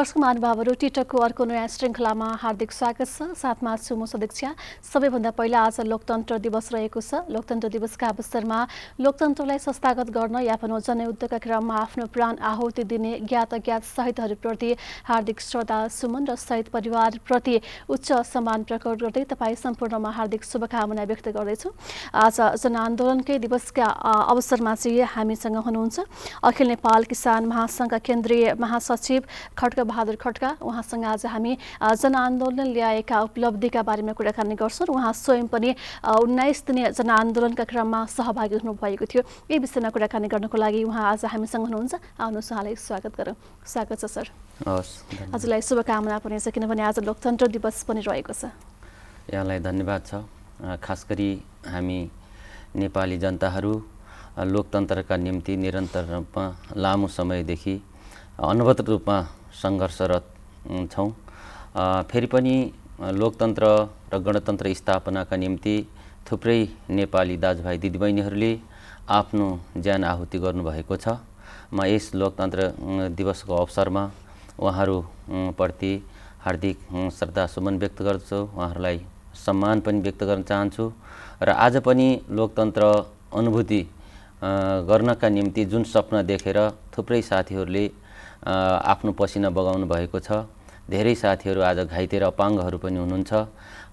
दर्शक महानुभावहरू टिकटकको अर्को नयाँ श्रृङ्खलामा हार्दिक स्वागत छ। साथमा छु म सदीक्षा। सबैभन्दा पहिला आज लोकतन्त्र दिवस रहेको छ। लोकतन्त्र दिवसका अवसरमा लोकतन्त्रलाई संस्थागत गर्न या भनौँ जनयुद्धका क्रममा आफ्नो प्राण आहुति दिने ज्ञात अज्ञात शहीदहरूप्रति हार्दिक श्रद्धा सुमन र शहीद परिवारप्रति उच्च सम्मान प्रकट गर्दै तपाईँ सम्पूर्णमा हार्दिक शुभकामना व्यक्त गर्दैछु। आज जनआन्दोलनकै दिवसका अवसरमा चाहिँ हामीसँग हुनुहुन्छ अखिल नेपाल किसान महासङ्घका केन्द्रीय महासचिव खड्क बहादुर खड्का। उहाँसँग आज हामी जनआन्दोलन ल्याएका उपलब्धिका बारेमा कुराकानी गर्छौँ। उहाँ स्वयं पनि 19 दिने जनआन्दोलनका क्रममा सहभागी हुनुभएको थियो। यही विषयमा कुराकानी गर्नको लागि उहाँ आज हामीसँग हुनुहुन्छ। आउनुहोस्, उहाँलाई स्वागत गरौँ। स्वागत छ सर। हजुरलाई शुभकामना पनि छ, किनभने आज लोकतन्त्र दिवस पनि रहेको छ। यहाँलाई धन्यवाद छ। खास गरी हामी नेपाली जनताहरू लोकतन्त्रका निम्ति निरन्तर रूपमा लामो समयदेखि अनवरत रूपमा सङ्घर्षरत छौँ। फेरि पनि लोकतन्त्र र गणतन्त्र स्थापनाका निम्ति थुप्रै नेपाली दाजुभाइ दिदीबहिनीहरूले आफ्नो ज्यान आहुति गर्नुभएको छ। म यस लोकतन्त्र दिवसको अवसरमा उहाँहरूप्रति हार्दिक श्रद्धा सुमन व्यक्त गर्छु। उहाँहरूलाई सम्मान पनि व्यक्त गर्न चाहन्छु। र आज पनि लोकतन्त्र अनुभूति गर्नका निम्ति जुन सपना देखेर थुप्रै साथीहरूले आफ्नो पसिना बगाउनु भएको छ। धेरै साथीहरू आज घाइते र अपाङ्गहरू पनि हुनुहुन्छ।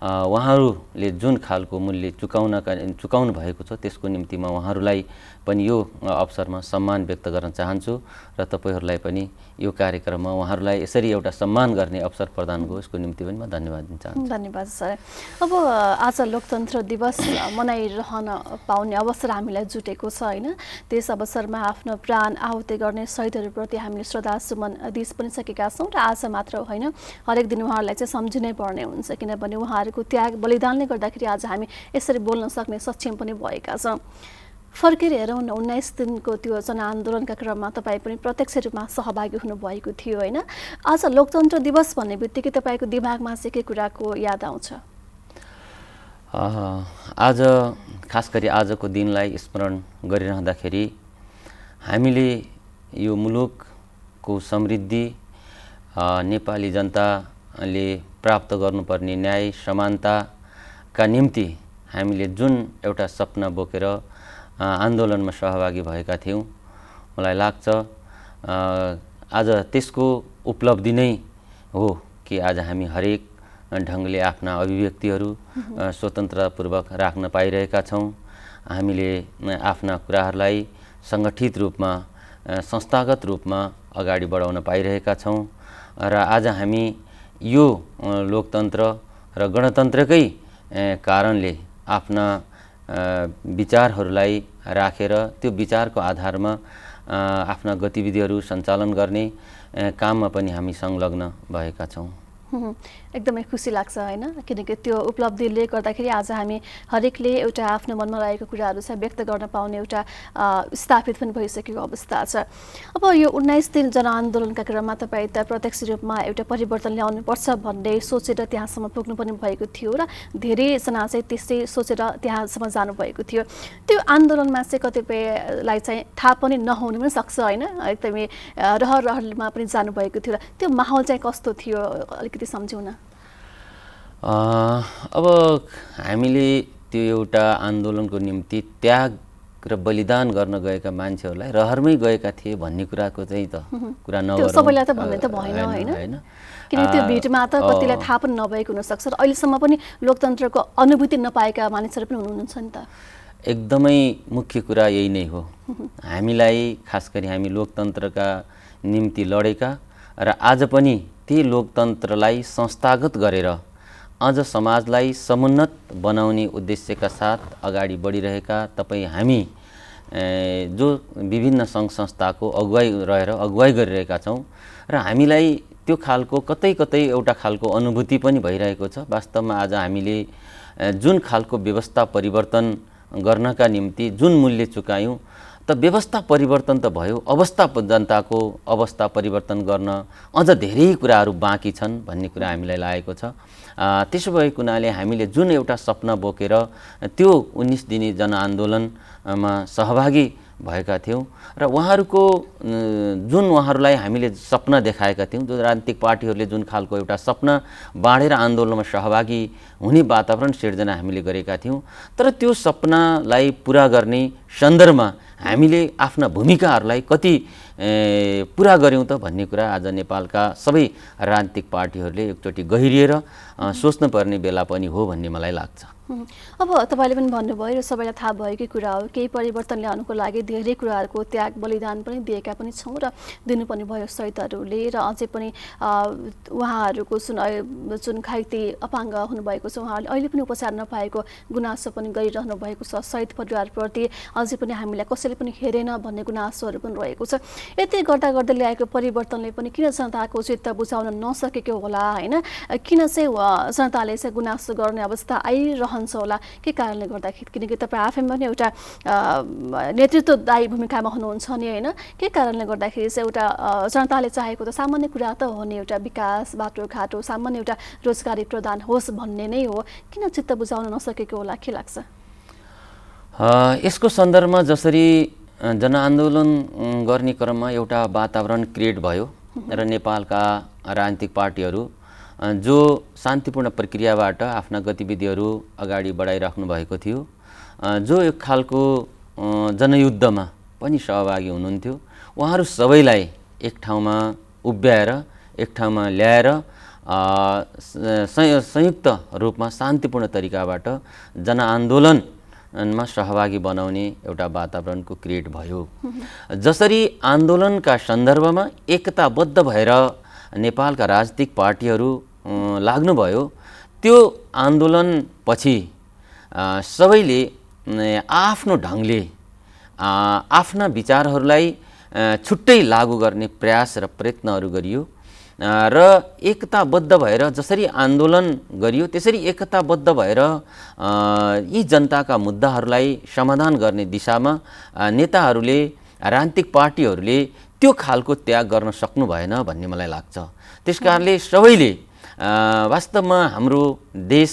उहाँहरूले जुन खालको मूल्य चुकाउनु भएको छ त्यसको निम्ति म उहाँहरूलाई पनि यो अवसरमा सम्मान व्यक्त गर्न चाहन्छु र तपाईँहरूलाई पनि यो कार्यक्रममा उहाँहरूलाई यसरी एउटा सम्मान गर्ने अवसर प्रदान गयो यसको निम्ति पनि म धन्यवाद दिन चाहन्छु। धन्यवाद सर। अब आज लोकतन्त्र दिवस मनाइरहन पाउने अवसर हामीलाई जुटेको छ होइन। त्यस अवसरमा आफ्नो प्राण आहुति गर्ने शहीदहरूप्रति हामीले श्रद्धा सुमन दिइ पनि सकेका छौँ र आज मात्र होइन, हरेक दिन उहाँहरूलाई चाहिँ सम्झिनै पर्ने हुन्छ, किनभने उहाँहरूको त्याग बलिदानले गर्दाखेरि आज हामी यसरी बोल्न सक्ने सक्षम पनि भएका छौँ। फर्केर हेरौँ न, 19 दिनको त्यो जनआन्दोलनका क्रममा तपाईँ पनि प्रत्यक्ष रूपमा सहभागी हुनुभएको थियो होइन। आज लोकतन्त्र दिवस भन्ने बित्तिकै तपाईँको दिमागमा चाहिँ के कुराको याद आउँछ? आज खास गरी आजको दिनलाई स्मरण गरिरहँदाखेरि हामीले यो मुलुकको समृद्धि, नेपाली जनताले प्राप्त गर्नुपर्ने न्याय समानताका निम्ति हामीले जुन एउटा सपना बोकेर आन्दोलनमा सहभागी भएका थियौँ, मलाई लाग्छ आज त्यसको उपलब्धि नै हो कि आज हामी हरेक ढङ्गले आफ्ना अभिव्यक्तिहरू स्वतन्त्रतापूर्वक राख्न पाइरहेका छौँ। हामीले आफ्ना कुराहरूलाई सङ्गठित रूपमा संस्थागत रूपमा अगाडि बढाउन पाइरहेका छौँ र आज हामी यो लोकतन्त्र र गणतन्त्रकै कारणले आफ्ना विचारहरूलाई राखेर त्यो विचारको आधारमा आफ्ना गतिविधिहरू सञ्चालन गर्ने काममा पनि हामी संलग्न भएका छौँ। एकदमै खुसी लाग्छ होइन, किनकि त्यो उपलब्धिले गर्दाखेरि आज हामी हरेकले एउटा आफ्नो मनमा रहेको कुराहरू चाहिँ व्यक्त गर्न पाउने एउटा स्थापित पनि भइसकेको अवस्था छ। अब यो 19 दिन जनआन्दोलनका क्रममा तपाईँ त प्रत्यक्ष रूपमा एउटा परिवर्तन ल्याउनुपर्छ भन्ने सोचेर त्यहाँसम्म पुग्नु पनि भएको थियो र धेरैजना चाहिँ त्यस्तै सोचेर त्यहाँसम्म जानुभएको थियो। त्यो आन्दोलनमा चाहिँ कतिपयलाई चाहिँ थाहा पनि नहुनु पनि सक्छ होइन, एकदमै रहरमा पनि जानुभएको थियो। त्यो माहौल चाहिँ कस्तो थियो अलिकति सम्झौँ न। अब हामीले त्यो एउटा आन्दोलनको निम्ति त्याग र बलिदान गर्न गएका मान्छेहरूलाई रहरमै गएका थिए भन्ने कुराको चाहिँ त कुरा नगरौँ। सबैलाई त भन्ने त भएन होइन, किनकि त्यो भिडमा त कतिलाई थाहा पनि नभएको हुनसक्छ र अहिलेसम्म पनि लोकतन्त्रको अनुभूति नपाएका मानिसहरू पनि हुनुहुन्छ नि त। एकदमै मुख्य कुरा यही नै हो। हामीलाई खास गरी हामी लोकतन्त्रका निम्ति लडेका र आज पनि त्यही लोकतन्त्रलाई संस्थागत गरेर अझ समाजलाई समुन्नत बनाउने उद्देश्यका साथ अगाडि बढिरहेका तपाईँ हामी जो विभिन्न सङ्घ संस्थाको अगुवाई गरिरहेका छौँ र हामीलाई त्यो खालको कतै कतै एउटा खालको अनुभूति पनि भइरहेको छ। वास्तवमा आज हामीले जुन खालको व्यवस्था परिवर्तन गर्नका निम्ति जुन मूल्य चुकायौँ त व्यवस्था परिवर्तन त भयो, जनताको अवस्था परिवर्तन गर्न अझ धेरै कुराहरू बाँकी छन् भन्ने कुरा हामीलाई लागेको छ। त्यसो भएको हुनाले हामीले जुन एउटा सपना बोकेर त्यो 19 दिने जनआन्दोलनमा सहभागी भएका थियौँ र उहाँहरूलाई हामीले सपना देखाएका थियौँ, जो राजनीतिक पार्टीहरूले जुन खालको एउटा सपना बाँडेर आन्दोलनमा सहभागी हुने वातावरण सिर्जना हामीले गरेका थियौँ, तर त्यो सपनालाई पुरा गर्ने सन्दर्भमा हामीले आफ्ना भूमिकाहरूलाई कति पुरा गऱ्यौँ त भन्ने कुरा आज नेपालका सबै राजनीतिक पार्टीहरूले एकचोटि गहिरिएर सोच्नुपर्ने बेला पनि हो भन्ने मलाई लाग्छ। अब तपाईँले पनि भन्नुभयो र सबैलाई थाहा भएकै कुरा हो, केही परिवर्तन ल्याउनुको लागि धेरै कुराहरूको त्याग बलिदान पनि दिएका पनि छौँ र दिनुपर्ने भयो शहीदहरूले, र अझै पनि उहाँहरूको जुन घाइते अपाङ्ग हुनुभएको छ उहाँहरूले अहिले पनि उपचार नपाएको गुनासो पनि गरिरहनु भएको छ। शहीद परिवारप्रति अझै पनि हामीलाई कसैले पनि हेरेन भन्ने गुनासोहरू पनि रहेको छ। यति गर्दा गर्दै ल्याएको परिवर्तनले पनि किन जनताको चित्त बुझाउन नसकेको होला, होइन? किन चाहिँ जनताले चाहिँ गुनासो गर्ने अवस्था आइरहन्छ होला, के कारणले गर्दाखेरि? किनकि तपाईँ आफै पनि एउटा नेतृत्वदायी भूमिकामा हुनुहुन्छ नि, होइन? के कारणले गर्दाखेरि चाहिँ एउटा जनताले चाहेको त सामान्य कुरा त हो नि, एउटा विकास, बाटोघाटो, सामान्य एउटा रोजगारी प्रदान होस् भन्ने नै हो, किन चित्त बुझाउन नसकेको होला, के लाग्छ? यसको सन्दर्भमा जसरी जनआन्दोलन गर्ने क्रममा एउटा वातावरण क्रिएट भयो र नेपालका राजनीतिक पार्टीहरू जो शान्तिपूर्ण प्रक्रियाबाट आफ्ना गतिविधिहरू अगाडि बढाइराख्नु भएको थियो, जो एक खालको जनयुद्धमा पनि सहभागी हुनुहुन्थ्यो, उहाँहरू सबैलाई एक ठाउँमा उभ्याएर एक ठाउँमा ल्याएर संयुक्त रूपमा शान्तिपूर्ण तरिकाबाट जनआन्दोलनमा सहभागी बनाउने एउटा वातावरणको क्रिएट भयो। जसरी आन्दोलनका सन्दर्भमा एकताबद्ध भएर नेपालका राजनीतिक पार्टीहरू लाग्नुभयो, त्यो आन्दोलनपछि सबैले आफ्नो ढङ्गले आफ्ना विचारहरूलाई छुट्टै लागू गर्ने प्रयास र प्रयत्नहरू गरियो र एकताबद्ध भएर जसरी आन्दोलन गरियो त्यसरी एकताबद्ध भएर यी जनताका मुद्दाहरूलाई समाधान गर्ने दिशामा नेताहरूले, राजनीतिक पार्टीहरूले त्यो खालको त्याग गर्न सक्नु भएन भन्ने मलाई लाग्छ। त्यसकारणले सबैले वास्तवमा हाम्रो देश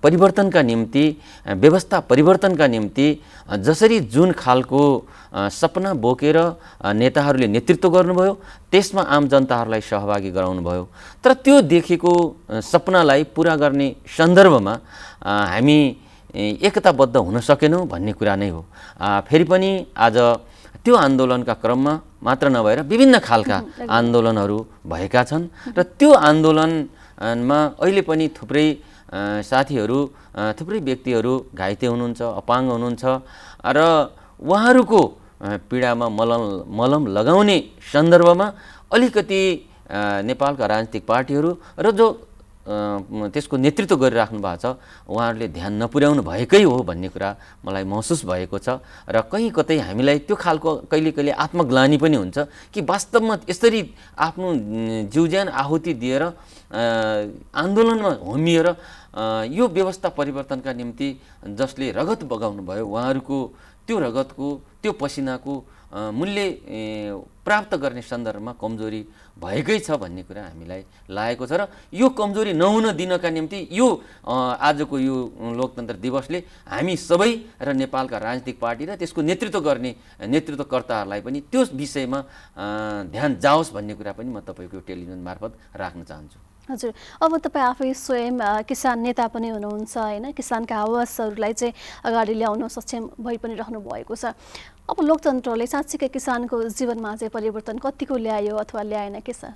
परिवर्तनका निम्ति, व्यवस्था परिवर्तनका निम्ति जसरी जुन खालको सपना बोकेर नेताहरूले नेतृत्व गर्नुभयो, त्यसमा आम जनताहरूलाई सहभागी गराउनुभयो, तर त्यो देखेको सपनालाई पुरा गर्ने सन्दर्भमा हामी एकताबद्ध हुन सकेनौँ भन्ने कुरा नै हो। फेरि पनि आज त्यो आन्दोलनका क्रममा मात्र नभएर विभिन्न खालका आन्दोलनहरू भएका छन् र त्यो आन्दोलनमा अहिले पनि थुप्रै साथीहरू, थुप्रै व्यक्तिहरू घाइते हुनुहुन्छ, अपाङ्ग हुनुहुन्छ र उहाँहरूको पीडामा मलम लगाउने सन्दर्भमा अलिकति नेपालका राजनीतिक पार्टीहरू र जो त्यसको नेतृत्व गरिराख्नु भएको छ उहाँहरूले ध्यान नपुर्याउनु भएकै हो भन्ने कुरा मलाई महसुस भएको छ र कहीँ कतै हामीलाई त्यो खालको कहिले आत्मग्लानि पनि हुन्छ कि वास्तवमा यसरी आफ्नो जीवज्यान आहुति दिएर आन्दोलनमा होमिएर यो व्यवस्था परिवर्तनका निम्ति जसले रगत बगाउनु भयो, उहाँहरूको त्यो रगतको, त्यो पसिनाको मूल्य प्राप्त गर्ने सन्दर्भमा कमजोरी भएकै छ भन्ने कुरा हामीलाई लागेको छ र यो कमजोरी नहुन दिनका निम्ति यो आजको यो लोकतन्त्र दिवसले हामी सबै र नेपालका राजनीतिक पार्टी र त्यसको नेतृत्व गर्ने नेतृत्वकर्ताहरूलाई पनि त्यो विषयमा ध्यान जाओस् भन्ने कुरा पनि म तपाईँको टेलिभिजन मार्फत राख्न चाहन्छु। हजुर, अब तपाईँ आफै स्वयं किसान नेता पनि हुनुहुन्छ, होइन? किसानका आवाजहरूलाई चाहिँ अगाडि ल्याउन सक्षम भइ पनि रहनु भएको छ। अब लोकतन्त्रले साँच्चीकै किसानको जीवनमा चाहिँ परिवर्तन कतिको ल्यायो अथवा ल्याएन, के छ?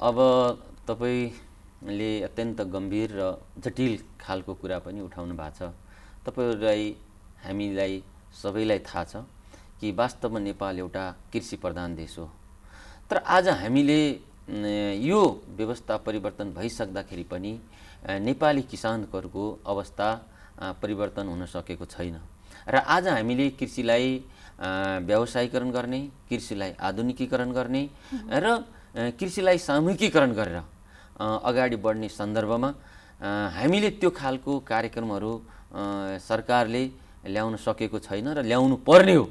अब तपाईँले अत्यन्त गम्भीर र जटिल खालको कुरा पनि उठाउनु भएको छ। तपाईँहरूलाई, हामीलाई सबैलाई थाहा छ कि वास्तवमा नेपाल एउटा कृषि प्रधान देश हो, तर आज हामीले यो व्यवस्था परिवर्तन भइसक्दाखेरि पनि नेपाली किसानहरूको अवस्था परिवर्तन हुन सकेको छैन र आज हामीले कृषिलाई व्यावसायीकरण गर्ने, कृषिलाई आधुनिकीकरण गर्ने र कृषिलाई सामूहिकीकरण गरेर अगाडि बढ्ने सन्दर्भमा हामीले त्यो खालको कार्यक्रमहरू सरकारले ल्याउन सकेको छैन र ल्याउनु पर्ने हो,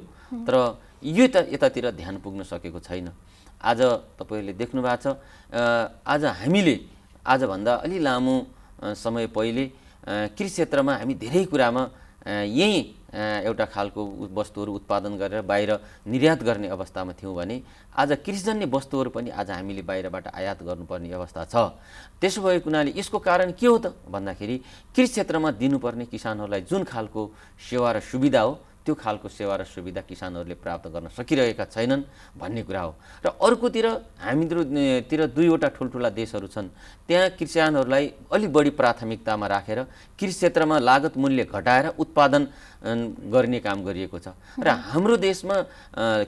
तर यो यतातिर ध्यान पुग्न सकेको छैन। आज तपाईहरूले देख्नु भएको छ, आज हामीले आजभन्दा अलि लामो समय पहिले कृषि क्षेत्रमा हामी धेरै कुरामा यही एउटा खालको वस्तुहरू उत्पादन गरेर बाहिर निर्यात गर्ने अवस्थामा थियौँ भने आज कृषिजन्य वस्तुहरू पनि आज हामीले बाहिरबाट आयात गर्नुपर्ने अवस्था छ। त्यसो भएको हुनाले यसको कारण के हो त भन्दाखेरि कृषि क्षेत्रमा दिनुपर्ने किसानहरूलाई जुन खालको सेवा र सुविधा हो त्यो खालको सेवा र सुविधा किसानहरूले प्राप्त गर्न सकिरहेका छैनन् भन्ने कुरा हो। र अर्कोतिर हामीतिर दुईवटा ठुल्ठुला देशहरू छन्, त्यहाँ किसानहरूलाई अलि बढी प्राथमिकतामा राखेर कृषि क्षेत्रमा लागत मूल्य घटाएर उत्पादन गर्ने काम गरिएको छ र हाम्रो देशमा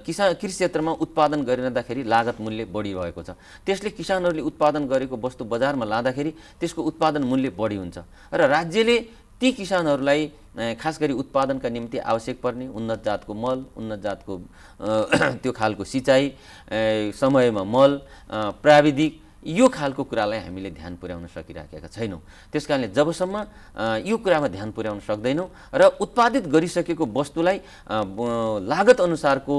कृषि क्षेत्रमा उत्पादन गरिरहँदाखेरि लागत मूल्य बढी भएको छ। त्यसले किसानहरूले उत्पादन गरेको वस्तु बजारमा लाँदाखेरि त्यसको उत्पादन मूल्य बढी हुन्छ र राज्यले ती किसानहरूलाई खास गरी उत्पादनका निम्ति आवश्यक पर्ने उन्नत जातको मल, उन्नत जातको त्यो खालको सिँचाइ, समयमा मल, प्राविधिक यो खालको कुरालाई हामीले ध्यान पुर्याउन सकिराखेका छैनौँ। त्यसकारणले जबसम्म यो कुरामा ध्यान पुर्याउन सक्दैनौँ र उत्पादित गरिसकेको वस्तुलाई लागत अनुसारको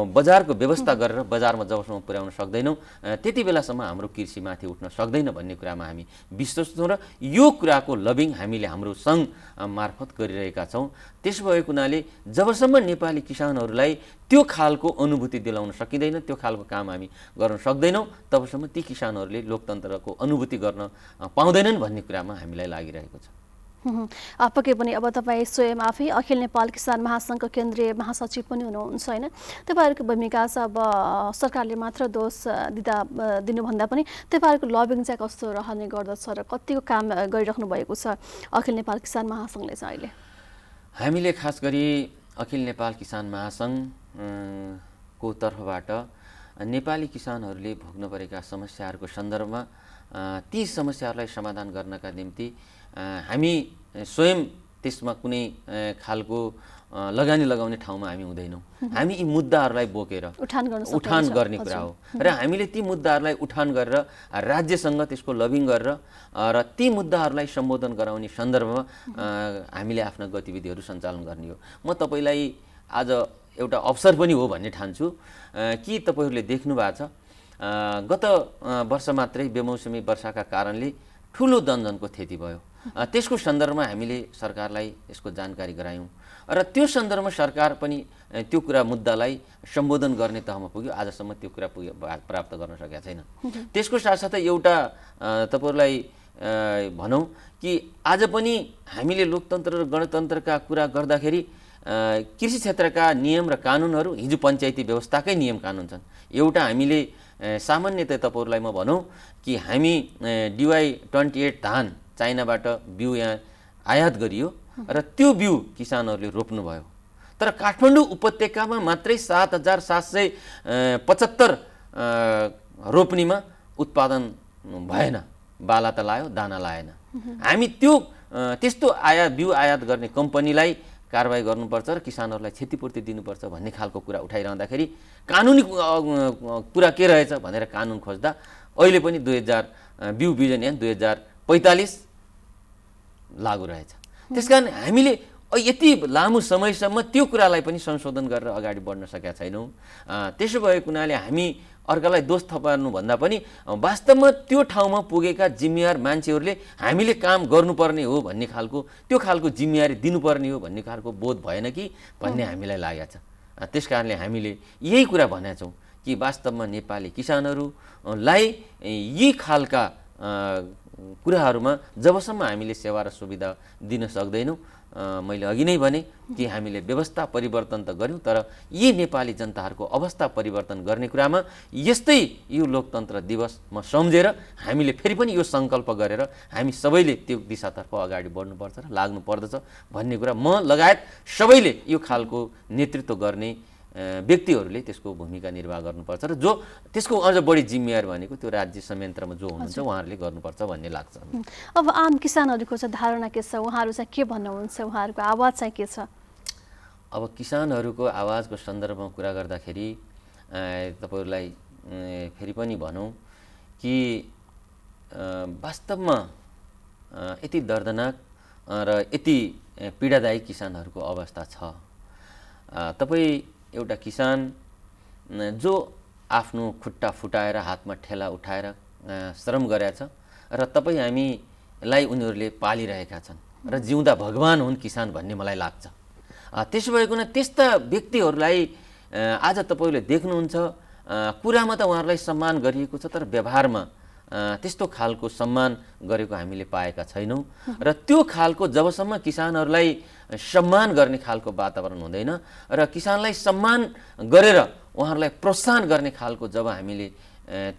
बजारको व्यवस्था गरेर बजारमा जबसम्म पुर्याउन सक्दैनौँ त्यति बेलासम्म हाम्रो कृषिमाथि उठ्न सक्दैन भन्ने कुरामा हामी विश्वस्त छौँ र यो कुराको लबिङ हामीले हाम्रो सङ्घ मार्फत गरिरहेका छौँ। त्यसो भएको हुनाले जबसम्म नेपाली किसानहरूलाई त्यो खालको अनुभूति दिलाउन सकिँदैन, त्यो खालको काम हामी गर्न सक्दैनौँ, तबसम्म ती किसानहरूले लोकतन्त्रको अनुभूति गर्न पाउँदैनन् भन्ने कुरामा हामीलाई लागिरहेको छ। पक्कै पनि अब तपाईँ स्वयं आफै अखिल नेपाल किसान महासङ्घको केन्द्रीय महासचिव पनि हुनुहुन्छ होइन, तपाईँहरूको भूमिका छ अब सरकारले मात्र दोष दिनुभन्दा पनि तपाईँहरूको लबिङ चाहिँ कस्तो रहने गर्दछ र कतिको काम गरिराख्नु भएको छ अखिल नेपाल किसान महासङ्घले चाहिँ अहिले? हामीले खास गरी अखिल नेपाल किसान महासङ्घ को तर्फबाट नेपाली किसानहरूले भोग्न परेका समस्याहरूको सन्दर्भमा ती समस्याहरूलाई समाधान गर्नका निम्ति हामी स्वयं त्यसमा कुनै खालको लगानी लगाउने ठाउँमा हामी हुँदैनौँ। हामी यी मुद्दाहरूलाई बोकेर उठान गर्ने कुरा हो र हामीले ती मुद्दाहरूलाई उठान गरेर राज्यसँग त्यसको लबिङ गरेर र ती मुद्दाहरूलाई सम्बोधन गराउने सन्दर्भमा हामीले आफ्ना गतिविधिहरू सञ्चालन गर्ने हो। म तपाईँलाई आज एउटा अवसर पनि हो भन्ने ठान्छु कि तपाईँहरूले देख्नु भएको छ गत वर्ष मात्रै बेमौसमी वर्षाका कारणले ठुलो जनजनको क्षति भयो। त्यसको सन्दर्भमा हामीले सरकारलाई यसको जानकारी गरायौँ र त्यो सन्दर्भमा सरकार पनि त्यो कुरा मुद्दालाई सम्बोधन गर्ने तहमा पुग्यो। आजसम्म त्यो कुरा प्राप्त गर्न सकेका छैन। त्यसको साथसाथै एउटा तपाईँहरूलाई भनौँ कि आज पनि हामीले लोकतन्त्र र गणतन्त्रका कुरा गर्दाखेरि कृषि क्षेत्रका नियम र कानुनहरू हिजो पञ्चायती व्यवस्थाकै नियम कानुन छन्। एउटा हामीले सामान्यतया तपाईँहरूलाई म भनौँ कि हामी DY-28 धान चाइनाबाट बिउ यहाँ आयात गरियो र त्यो बिउ किसानहरूले रोप्नुभयो, तर काठमाडौँ उपत्यकामा मात्रै 7,775 रोप्नीमा उत्पादन भएन। बाला त लायो, दाना लाएन। हामी त्यस्तो बिउ आयात गर्ने कम्पनीलाई कारबाही गर्नुपर्छ र किसानहरूलाई क्षतिपूर्ति दिनुपर्छ भन्ने खालको कुरा उठाइरहँदाखेरि कानुनी कुरा के रहेछ भनेर कानुन खोज्दा अहिले पनि बिउ बिजन ऐन 2045 लागू रहेछ। त्यसकारण हामीले यति लामो समयसम्म त्यो कुरालाई पनि संशोधन गरेर अगाडि बढ्न सकेका छैनौँ। त्यसो भएको हुनाले हामी अर्कालाई दोष थपार्नुभन्दा पनि वास्तवमा त्यो ठाउँमा पुगेका जिम्मेवार मान्छेहरूले हामीले काम गर्नुपर्ने हो भन्ने खालको त्यो खालको जिम्मेवारी दिनुपर्ने हो भन्ने खालको बोध भएन कि भन्ने हामीलाई लागेको छ। त्यसकारणले हामीले यही कुरा भनेका छौँ कि वास्तवमा नेपाली किसानहरूलाई यी खालका कुराहरूमा जबसम्म हामीले सेवा र सुविधा दिन सक्दैनौँ, मैले अघि नै भने कि हामीले व्यवस्था परिवर्तन त गऱ्यौँ तर यी नेपाली जनताहरूको अवस्था परिवर्तन गर्ने कुरामा यस्तै यो लोकतन्त्र दिवसमा सम्झेर हामीले फेरि पनि यो सङ्कल्प गरेर हामी सबैले त्यो दिशातर्फ अगाडि बढ्नुपर्छ र लाग्नु पर्दछ भन्ने कुरा म लगायत सबैले यो खालको नेतृत्व गर्ने व्यक्तिहरूले त्यसको भूमिका निर्वाह गर्नुपर्छ र जो त्यसको अझ बढी जिम्मेवार भनेको त्यो राज्य संयन्त्रमा जो हुनुहुन्छ उहाँहरूले गर्नुपर्छ भन्ने लाग्छ। अब आम किसानहरूको चाहिँ धारणा के छ, उहाँहरू चाहिँ के भन्नुहुन्छ, उहाँहरूको आवाज चाहिँ के छ? अब किसानहरूको आवाजको सन्दर्भमा कुरा गर्दाखेरि तपाईँहरूलाई फेरि पनि भनौँ कि वास्तवमा यति दर्दनाक र यति पीडादायी किसानहरूको अवस्था छ। तपाईँ एउटा किसान जो आफ्नो खुट्टा फुटाएर हातमा ठेला उठाएर श्रम गरेछ र तपाईँ हामीलाई उनीहरूले पालिरहेका छन् र जिउँदा भगवान हुन् किसान भन्ने मलाई लाग्छ। त्यसो भएकोमा त्यस्ता व्यक्तिहरूलाई आज तपाईँले देख्नुहुन्छ, कुरामा त उहाँहरूलाई सम्मान गरिएको छ तर व्यवहारमा त्यस्तो खालको सम्मान गरेको हामीले पाएका छैनौँ। र त्यो खालको जबसम्म किसानहरूलाई सम्मान गर्ने खालको वातावरण हुँदैन र किसानलाई सम्मान गरेर उहाँहरूलाई प्रोत्साहन गर्ने खालको जब हामीले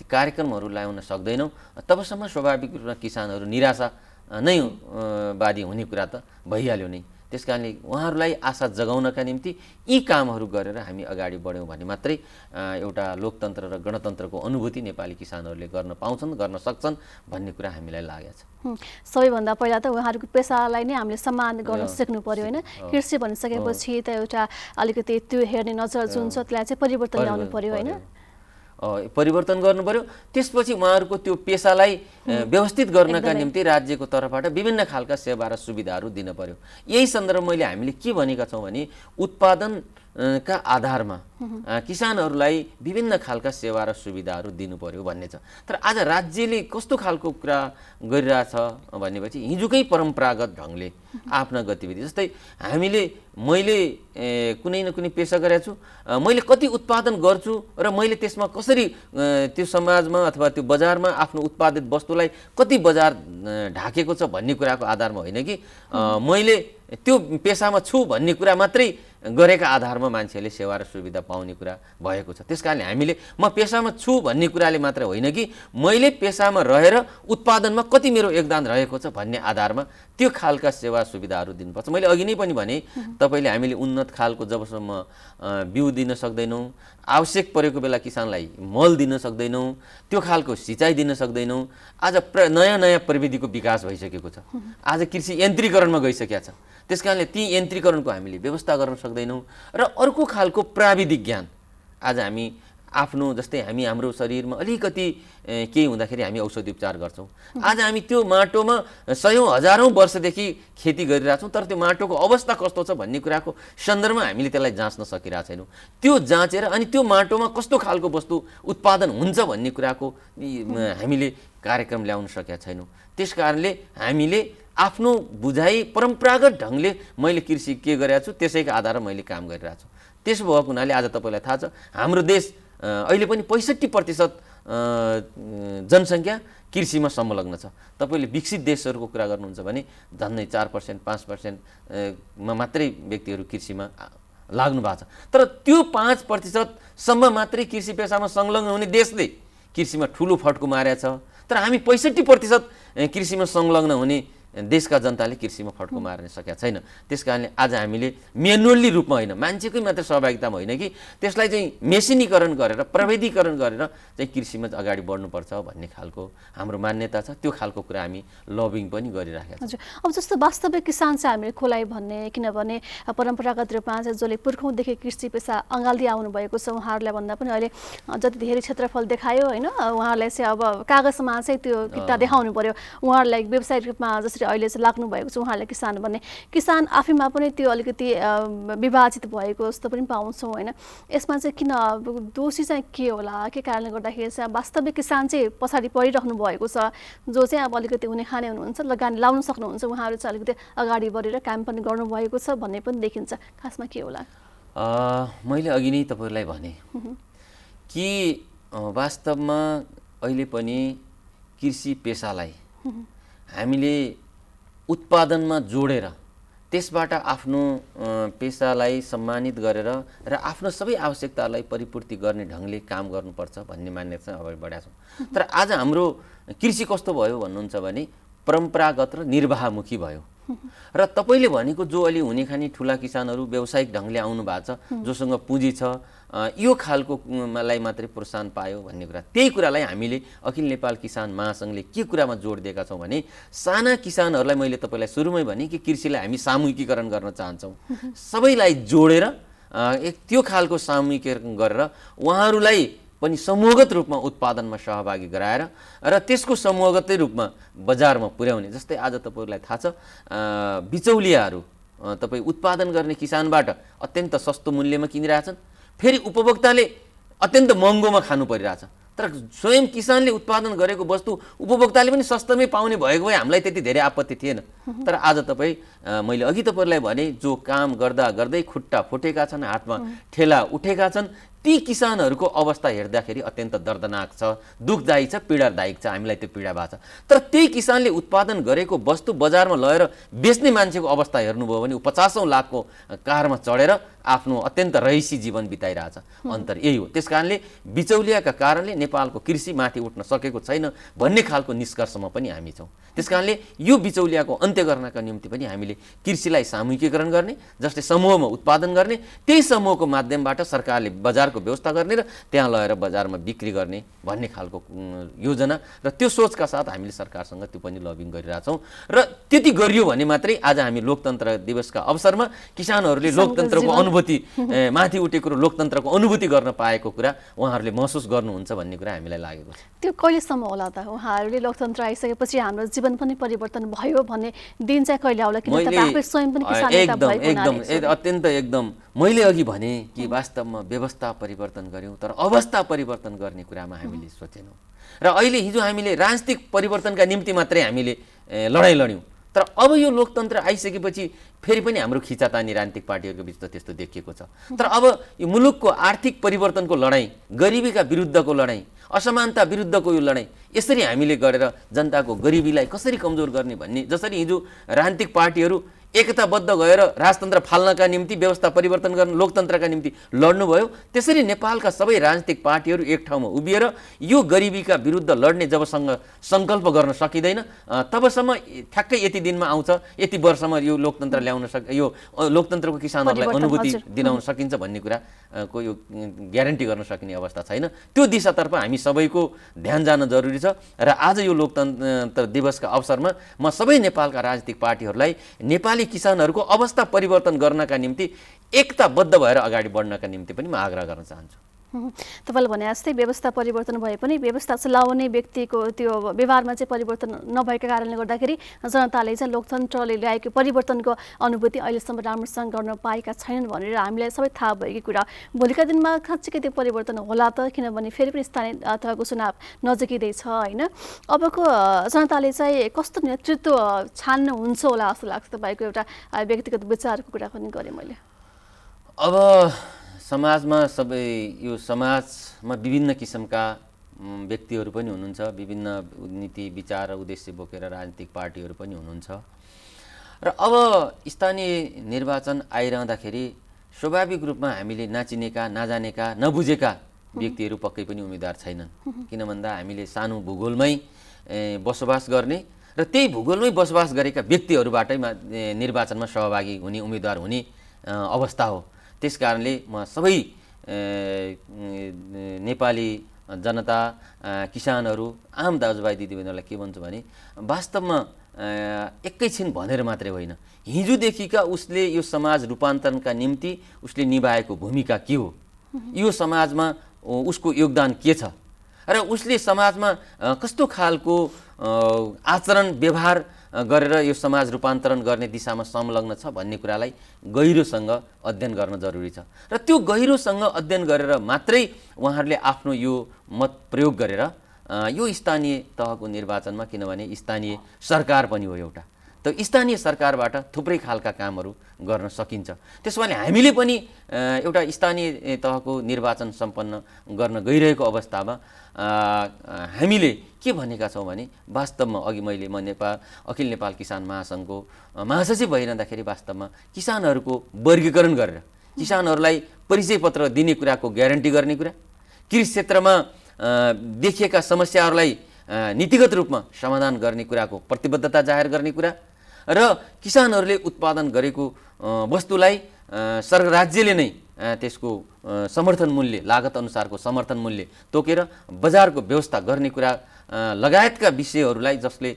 कार्यक्रमहरू ल्याउन सक्दैनौँ तबसम्म स्वाभाविक रूपमा किसानहरू निराशा नै वादी हुने कुरा त भइहाल्यो नै। त्यस कारणले उहाँहरूलाई आशा जगाउनका निम्ति यी कामहरू गरेर हामी अगाडि बढ्यौँ भने मात्रै एउटा लोकतन्त्र र गणतन्त्रको अनुभूति नेपाली किसानहरूले गर्न पाउँछन्, गर्न सक्छन् भन्ने कुरा हामीलाई लागेको छ। सबैभन्दा पहिला त उहाँहरूको पेसालाई नै हामीले सम्मान गर्न सिक्नु पर्यो होइन। कृषि भनिसकेपछि त एउटा अलिकति त्यो हेर्ने नजर जुन छ त्यसलाई चाहिँ परिवर्तन ल्याउनु पर्यो होइन। परिवर्तन गर्नु पर्यो। त्यसपछि उहाँहरूको त्यो पेसालाई व्यवस्थित गर्नका निम्ति राज्यको तर्फबाट विभिन्न खालका सेवा र सुविधाहरू दिन पर्यो। यही सन्दर्भमा मैले हामीले के भनेका छौँ भने उत्पादनका आधारमा किसानहरूलाई विभिन्न खालका सेवा र सुविधाहरू दिनु पर्यो भन्ने छ। तर आज राज्यले कस्तो खालको कुरा गरिरहेछ भनेपछि हिजोकै परम्परागत ढङ्गले आफ्ना गतिविधि, जस्तै मैले कुनै न कुनै पेसा गरेको छु, मैले कति उत्पादन गर्छु र मैले त्यसमा कसरी त्यो समाजमा अथवा त्यो बजारमा आफ्नो उत्पादित वस्तुलाई कति बजार ढाकेको छ भन्ने कुराको आधारमा होइन कि मैले त्यो पेसामा छु भन्ने कुरा मात्रै गरेका आधारमा मान्छेले सेवा र सुविधा पाउने कुरा भएको छ। त्यसकारणले हामीले म पेसामा छु भन्ने कुराले मात्र होइन कि मैले पेसामा रहेर उत्पादनमा कति मेरो योगदान रहेको छ भन्ने आधारमा त्यो खालका सेवा सुविधाहरू दिनुपर्छ। मैले अघि नै पनि भने तपाईँले हामीले उन्नत खालको जबसम्म बिउ दिन सक्दैनौँ, आवश्यक परेको बेला किसानलाई मल दिन सक्दैनौँ, त्यो खालको सिँचाइ दिन सक्दैनौँ। आज नयाँ नयाँ प्रविधिको विकास भइसकेको छ। आज कृषि यन्त्रीकरणमा गइसकेको छ। त्यसकारणले ती यन्त्रीकरणको हामीले व्यवस्था गर्न सक्दैनौँ। र अर्को खालको प्राविधिक ज्ञान आज हामी आफ्नो, जस्तै हाम्रो शरीरमा अलिकति केही हुँदाखेरि हामी औषधि उपचार गर्छौँ। आज हामी त्यो माटोमा सयौँ हजारौँ वर्षदेखि खेती गरिरहेछौँ तर त्यो माटोको अवस्था कस्तो छ भन्ने कुराको सन्दर्भमा हामीले त्यसलाई जाँच्न सकिरहेको छैनौँ। त्यो जाँचेर अनि त्यो माटोमा कस्तो खालको वस्तु उत्पादन हुन्छ भन्ने कुराको हामीले कार्यक्रम ल्याउन सकेका छैनौँ। त्यस कारणले हामीले आफ्नो बुझाइ परम्परागत ढङ्गले मैले कृषि के गरेको छु त्यसैको आधारमा मैले काम गरिरहेको छु। त्यसो भएको हुनाले आज तपाईँलाई थाहा छ हाम्रो देश अहिले पनि 65% जनसङ्ख्या कृषिमा संलग्न छ। तपाईँले विकसित देशहरूको कुरा गर्नुहुन्छ भने झन्डै 4% 5% मात्रै व्यक्तिहरू कृषिमा लाग्नु भएको छ। तर त्यो 5% सम्म मात्रै कृषि पेसामा संलग्न हुने देशले कृषिमा ठुलो फड्को मारेको छ। तर हामी 65% कृषिमा संलग्न हुने देशका जनताले कृषिमा फड्को मार्न सकेका छैन। त्यस कारणले आज हामीले म्यानुअली रूपमा होइन, मान्छेकै मात्र सहभागितामा होइन कि त्यसलाई चाहिँ मेसिनीकरण गरेर प्रविधिकरण गरेर चाहिँ कृषिमा अगाडि बढ्नुपर्छ भन्ने खालको हाम्रो मान्यता छ। त्यो खालको कुरा हामी लबिङ पनि गरिराखेका छौँ। हजुर, अब जस्तो वास्तविक किसान चाहिँ हामीले खोलाइ भन्ने, किनभने परम्परागत रूपमा चाहिँ जसले पुर्खौँदेखि कृषि पेसा अँगाल्दै आउनुभएको छ उहाँहरूलाई भन्दा पनि अहिले जति धेरै क्षेत्रफल देखायो होइन, उहाँहरूलाई चाहिँ अब कागजमा चाहिँ त्यो किता देखाउनु पर्यो। उहाँहरूलाई व्यावसायिक रूपमा जसरी अहिले चाहिँ लाग्नु भएको छ उहाँहरूले किसान भन्ने, किसान आफैमा पनि त्यो अलिकति विभाजित भएको जस्तो पनि पाउँछौँ होइन। यसमा चाहिँ किन दोषी चाहिँ के होला, के कारणले गर्दाखेरि चाहिँ वास्तविक किसान चाहिँ पछाडि परिरहनु भएको छ, जो चाहिँ अब अलिकति हुने खाने हुनुहुन्छ, लगानी लाउन सक्नुहुन्छ, उहाँहरू चाहिँ अलिकति अगाडि बढेर काम पनि गर्नुभएको छ भन्ने पनि देखिन्छ। खासमा के होला? मैले अघि नै तपाईँलाई भने कि वास्तवमा अहिले पनि कृषि पेसालाई हामीले उत्पादनमा जोडेर त्यसबाट आफ्नो पेसालाई सम्मानित गरेर र आफ्नो सबै आवश्यकतालाई परिपूर्ति गर्ने ढङ्गले काम गर्नुपर्छ भन्ने मान्यता चाहिँ अगाडि बढाएको छौँ। तर आज हाम्रो कृषि कस्तो भयो भन्नुहुन्छ भने परम्परागत र निर्वाहमुखी भयो। र तपाईँले भनेको जो अलि हुने खाने ठुला किसानहरू व्यावसायिक ढङ्गले आउनु भएको छ, जोसँग पुँजी छ, यो खालकोलाई मात्रै प्रोत्साहन पायो भन्ने कुरा, त्यही कुरालाई हामीले अखिल नेपाल किसान महासङ्घले के कुरामा जोड दिएका छौँ भने साना किसानहरूलाई मैले तपाईँलाई सुरुमै भने कि कृषिलाई हामी सामूहिकीकरण गर्न चाहन्छौँ। सबैलाई जोडेर त्यो खालको सामूहिकीकरण गरेर उहाँहरूलाई पनि समूहगत रूपमा उत्पादनमा सहभागी गराएर र त्यसको समूहगतै रूपमा बजारमा पुर्याउने। जस्तै आज तपाईँहरूलाई थाहा छ बिचौलियाहरू तपाईँ उत्पादन गर्ने किसानबाट अत्यन्त सस्तो मूल्यमा किनिरहेछन्, फेरि उपभोक्ताले अत्यन्त महँगोमा खानु परिरहेछ। तर स्वयं किसानले उत्पादन गरेको वस्तु उपभोक्ताले पनि सस्तमै पाउने भएको भए हामीलाई त्यति धेरै आपत्ति थिएन। तर आज तपाईँ मैले अघि तपाईँलाई भने जो काम गर्दा गर्दै खुट्टा फुटेका छन्, हातमा ठेला उठेका छन्, ती किसानहरूको अवस्था हेर्दाखेरि अत्यन्त दर्दनाक छ, दुःखदायी छ, पीडादायक छ। हामीलाई त्यो पीडा भएको छ। तर त्यही किसानले उत्पादन गरेको वस्तु बजारमा लगेर बेच्ने मान्छेको अवस्था हेर्नुभयो भने 50औं लाखको कारमा चढेर आफ्नो अत्यन्त रहिसी जीवन बिताइरहेछ। अन्तर यही हो। त्यसकारणले बिचौलियाका कारणले नेपालको कृषि माथि उठ्न सकेको छैन भन्ने खालको निष्कर्षमा पनि हामी छौँ। त्यसकारणले यो बिचौलियाको अन्त्य गर्नका निम्ति पनि हामीले कृषिलाई सामूहिकीकरण गर्ने, जस्तै समूहमा उत्पादन गर्ने, त्यही समूहको माध्यमबाट सरकारले बजारको व्यवस्था गर्ने र त्यहाँ लगेर बजारमा बिक्री गर्ने भन्ने खालको योजना र त्यो सोचका साथ हामीले सरकारसँग त्यो पनि लबिङ गरिरहेछौँ। र त्यति गरियो भने मात्रै आज हामी लोकतन्त्र दिवसका अवसरमा किसानहरूले लोकतन्त्रको अनुभूति माथि उठेको र लोकतन्त्रको अनुभूति गर्न पाएको कुरा उहाँहरूले महसुस गर्नुहुन्छ भन्ने कुरा हामीलाई लागेको छ। त्यो कहिलेसम्म होला त? उहाँहरूले लोकतन्त्र आइसकेपछि हाम्रो जीवन पनि परिवर्तन भयो भन्ने दिन चाहिँ कहिले आउला? किन तपाईँ आफै स्वयं पनि किसान नेता भएको हुनाले। अत्यन्त एकदम मैले अघि भने कि वास्तवमा व्यवस्था परिवर्तन गर्यौँ तर अवस्था परिवर्तन गर्ने कुरामा हामीले सोचेनौँ। र अहिले हिजो हामीले राजनीतिक परिवर्तनका निम्ति मात्रै हामीले लडाइँ लड्यौँ। तर अब यो लोकतन्त्र आइसकेपछि फेरि पनि हाम्रो खिचातानी राजनीतिक पार्टीहरूको बिच त त्यस्तो देखिएको छ। तर अब यो मुलुकको आर्थिक परिवर्तनको लडाइँ, गरिबीका विरुद्धको लडाइँ, असमानता विरुद्धको यो लडाइँ यसरी हामीले गरेर जनताको गरिबीलाई कसरी कमजोर गर्ने भन्ने, जसरी हिजो राजनीतिक पार्टीहरू एकताबद्ध गएर राजतन्त्र फाल्नका निम्ति, व्यवस्था परिवर्तन गर्न लोकतन्त्रका निम्ति लड्नुभयो, त्यसरी नेपालका सबै राजनीतिक पार्टीहरू एक ठाउँमा उभिएर यो गरिबीका विरुद्ध लड्ने जबसँग सङ्कल्प गर्न सकिँदैन तबसम्म ठ्याक्कै यति दिनमा आउँछ, यति वर्षमा यो लोकतन्त्र ल्याउन यो लोकतन्त्रको किसानहरूलाई अनुभूति दिलाउन सकिन्छ भन्ने कुराको यो ग्यारेन्टी गर्न सकिने अवस्था छैन। त्यो दिशातर्फ हामी सबैको ध्यान जान जरुरी छ। र आज यो लोकतन्त्र दिवसका अवसरमा म सबै नेपालका राजनीतिक पार्टीहरूलाई नेपाली किसानहरूको अवस्था परिवर्तन गर्नका निम्ति एकताबद्ध भएर अगाडि बढ्नका निम्ति पनि म आग्रह गर्न चाहन्छु। तपाईँले भने जस्तै व्यवस्था परिवर्तन भए पनि व्यवस्था चलाउने व्यक्तिको त्यो व्यवहारमा चाहिँ परिवर्तन नभएका कारणले गर्दाखेरि जनताले चाहिँ लोकतन्त्रले ल्याएको परिवर्तनको अनुभूति अहिलेसम्म राम्रोसँग गर्न पाएका छैनन् भनेर हामीलाई सबै थाहा भएको कुरा। भोलिका दिनमा खाँच्चीकै त्यो परिवर्तन होला त? किनभने फेरि पनि स्थानीय तहको चुनाव नजिकै छ होइन? अबको जनताले चाहिँ कस्तो नेतृत्व छान्नुहुन्छ होला जस्तो लाग्छ तपाईँको? एउटा व्यक्तिगत विचारको कुरा पनि गरेँ मैले। अब समाजमा यो समाजमा विभिन्न किसिमका व्यक्तिहरू पनि हुनुहुन्छ, विभिन्न नीति विचार र उद्देश्य बोकेर राजनीतिक पार्टीहरू पनि हुनुहुन्छ। र अब स्थानीय निर्वाचन आइरहँदाखेरि स्वाभाविक रूपमा हामीले नाचिनेका, नजानेका, नबुझेका व्यक्तिहरू पक्कै पनि उम्मेदवार छैनन्। किन भन्दा हामीले सानो भूगोलमै बसोबास गर्ने र त्यही भूगोलमै बसोबास गरेका व्यक्तिहरूबाटै निर्वाचनमा सहभागी हुने, उम्मेदवार हुने अवस्था हो। त्यसकारणले म सबै नेपाली जनता, किसानहरू, आम दाजुभाइ दिदीबहिनीहरूलाई के भन्छु भने वास्तवमा एकैछिन भनेर मात्रै होइन, हिजोदेखिका उसले यो समाज रूपान्तरणका निम्ति उसले निभाएको भूमिका के हो, यो समाजमा उसको योगदान के छ र उसले समाजमा कस्तो खालको आचरण व्यवहार गरेर यो समाज रूपान्तरण गर्ने दिशामा संलग्न छ भन्ने कुरालाई गहिरोसँग अध्ययन गर्न जरुरी छ। र त्यो गहिरोसँग अध्ययन गरेर मात्रै उहाँहरूले आफ्नो यो मत प्रयोग गरेर यो स्थानीय तहको निर्वाचनमा, किनभने स्थानीय सरकार पनि हो एउटा, त स्थानीय सरकारबाट थुप्रै खालका कामहरू गर्न सकिन्छ। त्यसो भने हामीले पनि एउटा स्थानीय तहको निर्वाचन सम्पन्न गर्न गइरहेको अवस्थामा हामीले के भनेका छौँ भने वास्तवमा अघि मैले अखिल नेपाल किसान महासङ्घको महासचिव भइरहँदाखेरि वास्तवमा किसानहरूको वर्गीकरण गरेर किसानहरूलाई परिचय पत्र दिने कुराको ग्यारेन्टी गर्ने कुरा, कृषि क्षेत्रमा देखिएका समस्याहरूलाई नीतिगत रूपमा समाधान गर्ने कुराको प्रतिबद्धता जाहेर गर्ने कुरा र किसानहरूले उत्पादन गरेको वस्तुलाई राज्यले नै त्यसको समर्थन मूल्य लागत अनुसारको समर्थन मूल्य तोकेर बजारको व्यवस्था गर्ने कुरा लगायतका विषयहरूलाई जसले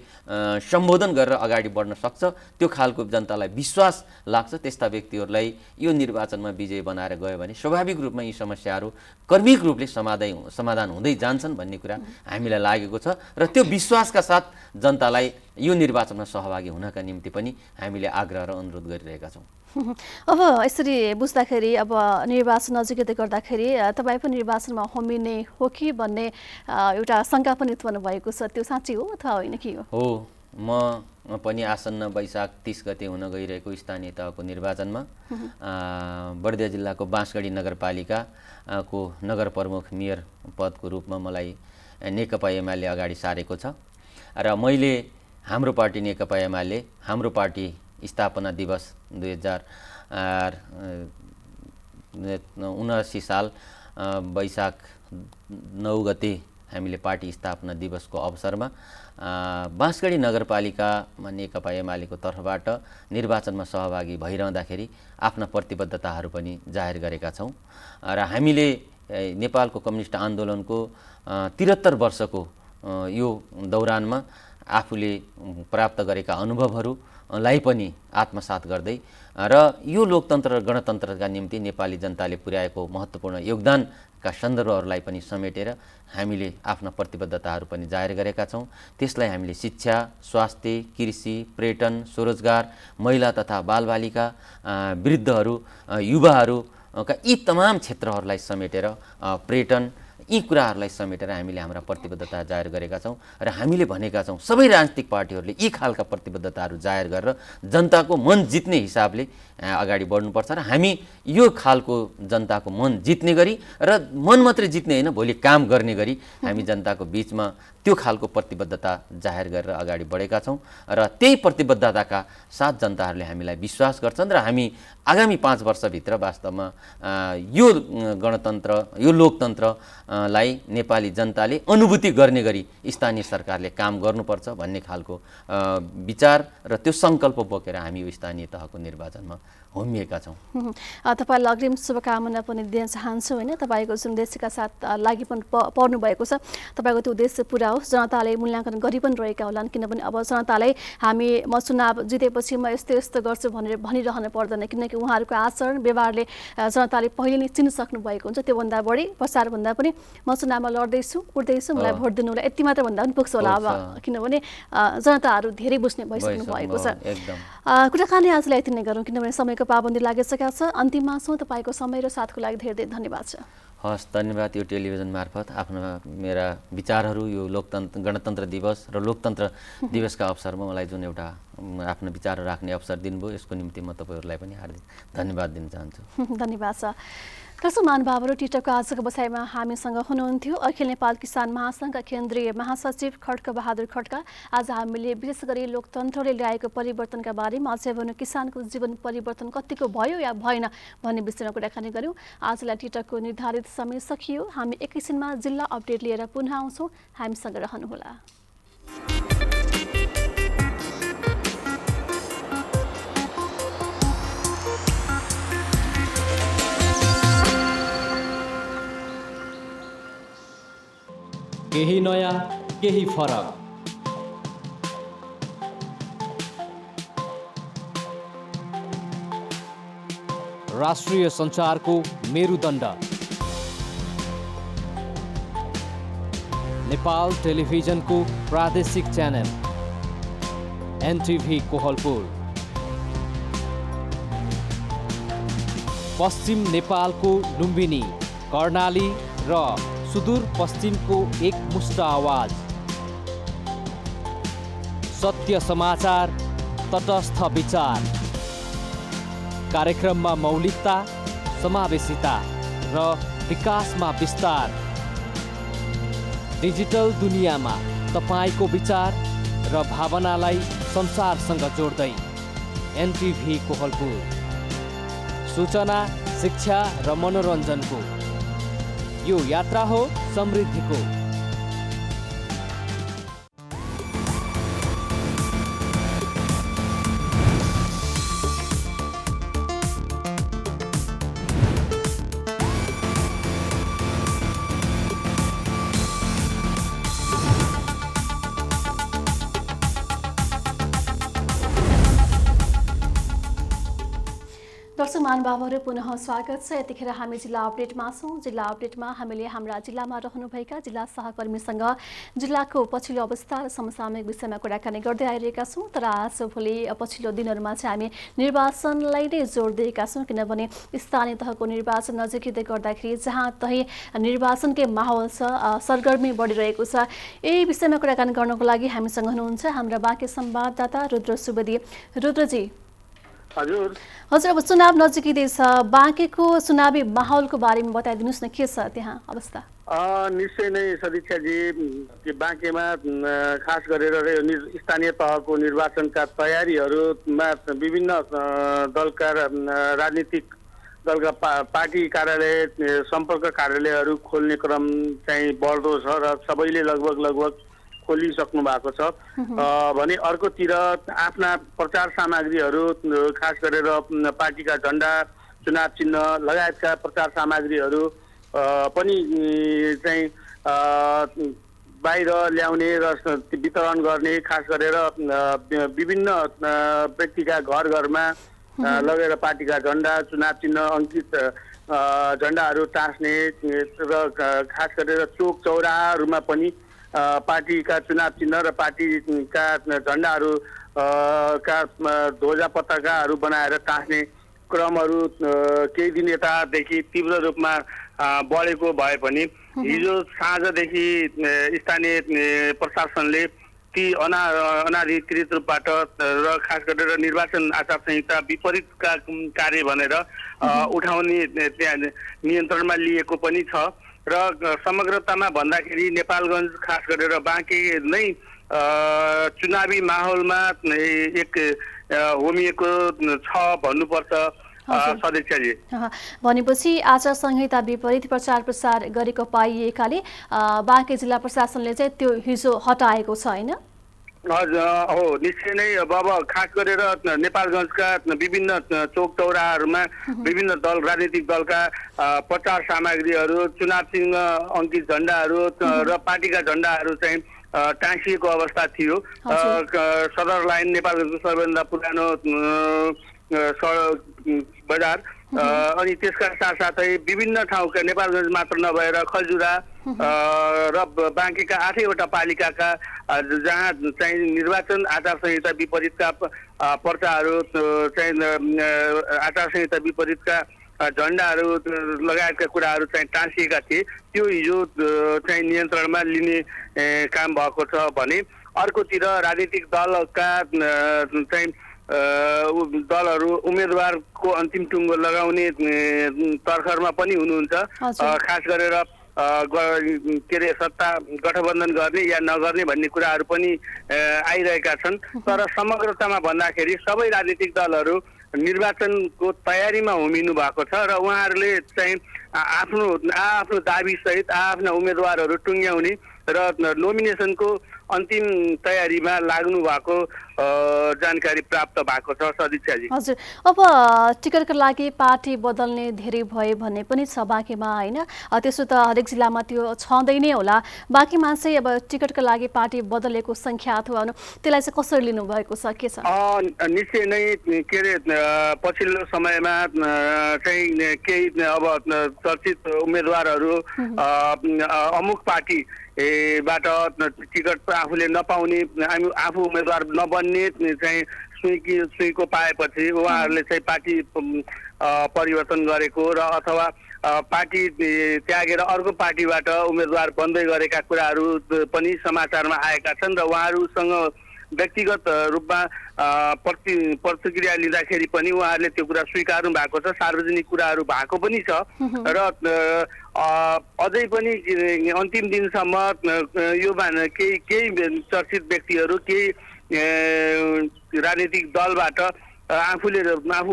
सम्बोधन गरेर अगाडि बढ्न सक्छ त्यो खालको जनतालाई विश्वास लाग्छ त्यस्ता व्यक्तिहरूलाई यो निर्वाचनमा विजयी बनाएर गयो भने स्वाभाविक रूपमा यी समस्याहरू कर्मिक रूपले समाधान हुँदै जान्छन् भन्ने कुरा हामीलाई लागेको छ र त्यो विश्वासका साथ जनतालाई यो निर्वाचनमा सहभागी हुनका निम्ति पनि हामीले आग्रह र अनुरोध गरिरहेका छौँ। अब यसरी बुझ्दाखेरि अब निर्वाचन नजिकै गर्दाखेरि तपाईँ पनि निर्वाचनमा होमिने हो कि भन्ने एउटा शङ्का पनि उत्पन्न भएको छ, त्यो साँच्चै हो अथवा होइन के हो? म पनि आसन्न वैशाख 30 गते हुन गइरहेको स्थानीय तहको निर्वाचनमा बर्दिया जिल्लाको बाँसगढी नगरपालिकाको नगर प्रमुख मेयर पदको रूपमा मलाई नेकपा एमाले अगाडि सारेको छ र मैले हाम्रो पार्टी नेकपा एमाले हाम्रो पार्टी स्थापना दिवस 2079 साल वैशाख 9 गते हामीले पार्टी स्थापना दिवसको अवसरमा बाँसगढी नगरपालिकामा नेकपा एमालेको तर्फबाट निर्वाचनमा सहभागी भइरहँदाखेरि आफ्ना प्रतिबद्धताहरू पनि जाहेर गरेका छौँ र हामीले नेपालको कम्युनिस्ट आन्दोलनको 73 वर्षको यो दौरानमा आफूले प्राप्त गरेका अनुभवहरूलाई पनि आत्मसात गर्दै र यो लोकतन्त्र र गणतन्त्रका निम्ति नेपाली जनताले पुर्याएको महत्त्वपूर्ण योगदानका सन्दर्भहरूलाई पनि समेटेर हामीले आफ्ना प्रतिबद्धताहरू पनि जाहेर गरेका छौँ। त्यसलाई हामीले शिक्षा, स्वास्थ्य, कृषि, पर्यटन, स्वरोजगार, महिला तथा बालबालिका, वृद्धहरू, युवाहरूका यी तमाम क्षेत्रहरूलाई समेटेर पर्यटन यी कुराहरूलाई समेटेर हामीले हाम्रा प्रतिबद्धता जाहेर गरेका छौँ र हामीले भनेका छौँ सबै राजनीतिक पार्टीहरूले यी खालका प्रतिबद्धताहरू जाहेर गरेर जनताको मन जित्ने हिसाबले अगाडि बढ्नुपर्छ र हामी यो खालको जनताको मन जित्ने गरी र मन मात्रै जित्ने होइन भोलि काम गर्ने गरी हामी जनताको बिचमा त्यो खालको प्रतिबद्धता जाहेर गरेर अगाडि बढेका छौँ र त्यही प्रतिबद्धताका साथ जनताहरूले हामीलाई विश्वास गर्छन् र हामी आगामी 5 वर्षभित्र वास्तवमा यो गणतन्त्र यो लोकतन्त्रलाई नेपाली जनताले अनुभूति गर्ने गरी स्थानीय सरकारले काम गर्नुपर्छ भन्ने खालको विचार र त्यो सङ्कल्प बोकेर हामी यो स्थानीय तहको निर्वाचनमा होमिएका छौँ। तपाईँलाई अग्रिम शुभकामना पनि दिन चाहन्छु होइन, तपाईँको जुन उद्देश्यका साथ लागि पनि पर्नु भएको छ तपाईँको त्यो उद्देश्य पुरा होस्, जनताले मूल्याङ्कन गरि पनि रहेका होलान् किनभने अब जनतालाई म चुनाव जितेपछि म यस्तो यस्तो गर्छु भनेर भनिरहनु पर्दैन किनकि उहाँहरूको आचरण व्यवहारले जनताले पहिले नै चिनिसक्नु भएको हुन्छ। त्योभन्दा बढी प्रचारभन्दा पनि म चुनावमा लड्दैछु उठ्दैछु मलाई भोट दिनु होला यति मात्र भन्दा पनि पुग्छ होला अब किनभने जनताहरू धेरै बुझ्ने भइसक्नु भएको छ। कुराकानी आजलाई यति नै गरौँ किनभने समयको पाबन्दी लागिसकेका छ। अन्तिममा छौँ, तपाईँको समय र साथको लागि धेरै धेरै धन्यवाद छ। हस्, धन्यवाद। यो टेलिभिजन मार्फत आफ्ना मेरा विचारहरू यो गणतन्त्र दिवस र लोकतन्त्र दिवसका अवसरमा मलाई जुन एउटा आफ्नो विचार राख्ने अवसर दिनुभयो यसको निम्ति म तपाईँहरूलाई पनि हार्दिक धन्यवाद दिन चाहन्छु। धन्यवाद छ। दर्शक महानुभावहरू, टिकटकको आजको बसाइमा हामीसँग हुनुहुन्थ्यो अखिल नेपाल किसान महासङ्घका केन्द्रीय महासचिव खड्क बहादुर खड्का। आज हामीले विशेष गरी लोकतन्त्रले ल्याएको परिवर्तनका बारेमा अझै भने किसानको जीवन परिवर्तन कतिको भयो या भएन भन्ने विषयमा कुराकानी गऱ्यौँ। आजलाई टिकटकको निर्धारित समय सकियो। हामी एकैछिनमा जिल्ला अपडेट लिएर पुनः आउँछौँ, हामीसँग रहनुहोला। केही नयाँ केही फरक, राष्ट्रिय सञ्चारको मेरुदण्ड नेपाल टेलिभिजनको प्रादेशिक च्यानल एनटिभी कोहलपुर, पश्चिम नेपालको लुम्बिनी, कर्णाली र सुदूर पश्चिमको एक मुष्ट आवाज, सत्य समाचार, तटस्थ विचार, कार्यक्रममा मौलिकता, समावेशिता र विकासमा विस्तार, डिजिटल दुनियाँमा तपाईको विचार र भावनालाई संसारसँग जोड्दै एनटिभी कोहलपुर, सूचना, शिक्षा र मनोरञ्जनको यो यात्रा हो समृद्धिको। दर्शक महानुभावहरू पुनः स्वागत छ। यतिखेर हामी जिल्ला अपडेटमा छौँ। जिल्ला अपडेटमा हामीले हाम्रा जिल्लामा रहनुभएका जिल्ला सहकर्मीसँग जिल्लाको पछिल्लो अवस्था र समसामयिक विषयमा कुराकानी गर्दै आइरहेका छौँ। तर आजभोलि पछिल्लो दिनहरूमा चाहिँ हामी निर्वाचनलाई नै जोड दिएका छौँ, किनभने स्थानीय तहको निर्वाचन नजिकै गर्दाखेरि जहाँ तही निर्वाचनकै माहौल छ, सरगर्मी बढिरहेको छ। यही विषयमा कुराकानी गर्नको लागि हामीसँग हुनुहुन्छ हाम्रा बाँके संवाददाता रुद्र सुवेदी। रुद्रजी, हजुर अब चुनाव नजिकै छ, बाँकेको चुनावी माहौलको बारेमा बताइदिनुहोस् न, के छ त्यहाँ अवस्था? निश्चय नै सदिक्षाजी, बाँकेमा खास गरेर स्थानीय तहको निर्वाचनका तयारीहरूमा विभिन्न दलका राजनीतिक दलका पार्टी कार्यालय, सम्पर्क कार्यालयहरू खोल्ने क्रम चाहिँ बढ्दो छ र सबैले लगभग खोलिसक्नु भएको छ भने अर्कोतिर आफ्ना प्रचार सामग्रीहरू खास गरेर पार्टीका झण्डा, चुनाव चिन्ह लगायतका प्रचार सामग्रीहरू पनि चाहिँ बाहिर ल्याउने र वितरण गर्ने, खास गरेर विभिन्न व्यक्तिका घर घरमा लगेर पार्टीका झण्डा, चुनाव चिन्ह अङ्कित झण्डाहरू टाँस्ने र खास गरेर चोक चौराहाहरूमा पनि पार्टीका चुनाव चिन्ह र पार्टीका झण्डाहरू का ध्वजा पताकाहरू बनाएर टाँस्ने क्रमहरू केही दिन यतादेखि तीव्र रूपमा बढेको भए पनि हिजो साँझदेखि स्थानीय प्रशासनले ती अनाधिकृत रूपबाट र खास गरेर निर्वाचन आचार संहिता विपरीतका कार्य भनेर उठाउने त्यहाँ नियन्त्रणमा लिएको पनि छ र समग्रतामा भन्दाखेरि नेपालगञ्ज खास गरेर बाँके नै चुनावी माहौलमा एक होमिएको छ भन्नुपर्छ सदस्यजी। भनेपछि आचार संहिता विपरीत प्रचार प्रसार गरेको पाइएकाले बाँके जिल्ला प्रशासनले चाहिँ त्यो हिजो हटाएको छ, होइन? हजुर हो, निश्चय नै। अब खास गरेर नेपालगञ्जका विभिन्न चोक चौराहाहरूमा विभिन्न दल, राजनीतिक दलका प्रचार सामग्रीहरू, चुनाव चिन्ह अङ्कित झण्डाहरू र पार्टीका झण्डाहरू चाहिँ टाँसिएको अवस्था थियो। सदर लाइन नेपालगञ्जको सबैभन्दा पुरानो बजार अनि त्यसका साथसाथै विभिन्न ठाउँका नेपालगञ्ज मात्र नभएर खजुरा र बाँकेका 8वटा पालिकाका जहाँ चाहिँ निर्वाचन आचार संहिता विपरीतका पर्चाहरू चाहिँ आचार संहिता विपरीतका झण्डाहरू लगायतका कुराहरू चाहिँ टाँसिएका थिए, त्यो हिजो चाहिँ नियन्त्रणमा लिने काम भएको छ भने अर्कोतिर राजनीतिक दलका चाहिँ दलहरू उम्मेदवारको अन्तिम टुङ्गो लगाउने तर्खरमा पनि हुनुहुन्छ। खास गरेर के अरे सत्ता गठबन्धन गर्ने या नगर्ने भन्ने कुराहरू पनि आइरहेका छन्। तर समग्रतामा भन्दाखेरि सबै राजनीतिक दलहरू निर्वाचनको तयारीमा होमिनु भएको छ र उहाँहरूले चाहिँ आफ्नो दाबीसहित आफ्ना उम्मेदवारहरू टुङ्ग्याउने र नोमिनेसनको अन्तिम तयारीमा लाग्नु भएको जानकारी प्राप्त भएको छ सदस्यजी। हजुर, अब टिकटका लागि पार्टी बदल्ने धेरै भए भन्ने पनि छ बाँकेमा, होइन? त्यसो त हरेक जिल्लामा त्यो छँदै नै होला। बाँकेमा चाहिँ अब टिकटका लागि पार्टी बदलेको सङ्ख्या अथवा त्यसलाई चाहिँ कसरी लिनुभएको छ, के छ? निश्चय नै के अरे पछिल्लो समयमा चाहिँ केही अब चर्चित उम्मेदवारहरू अमुक पार्टी बाट टिकट आफूले नपाउने, आफू उम्मेदवार नबन्ने चाहिँ सुइको पाएपछि उहाँहरूले चाहिँ पार्टी परिवर्तन गरेको र अथवा पार्टी त्यागेर अर्को पार्टीबाट उम्मेदवार बन्दै गरेका कुराहरू पनि समाचारमा आएका छन् र उहाँहरूसँग व्यक्तिगत रूपमा प्रतिक्रिया लिँदाखेरि पनि उहाँहरूले त्यो कुरा स्वीकार्नु भएको छ, सार्वजनिक कुराहरू भएको पनि छ र अझै पनि अन्तिम दिनसम्म यो केही चर्चित व्यक्तिहरू, केही राजनीतिक दलबाट आफू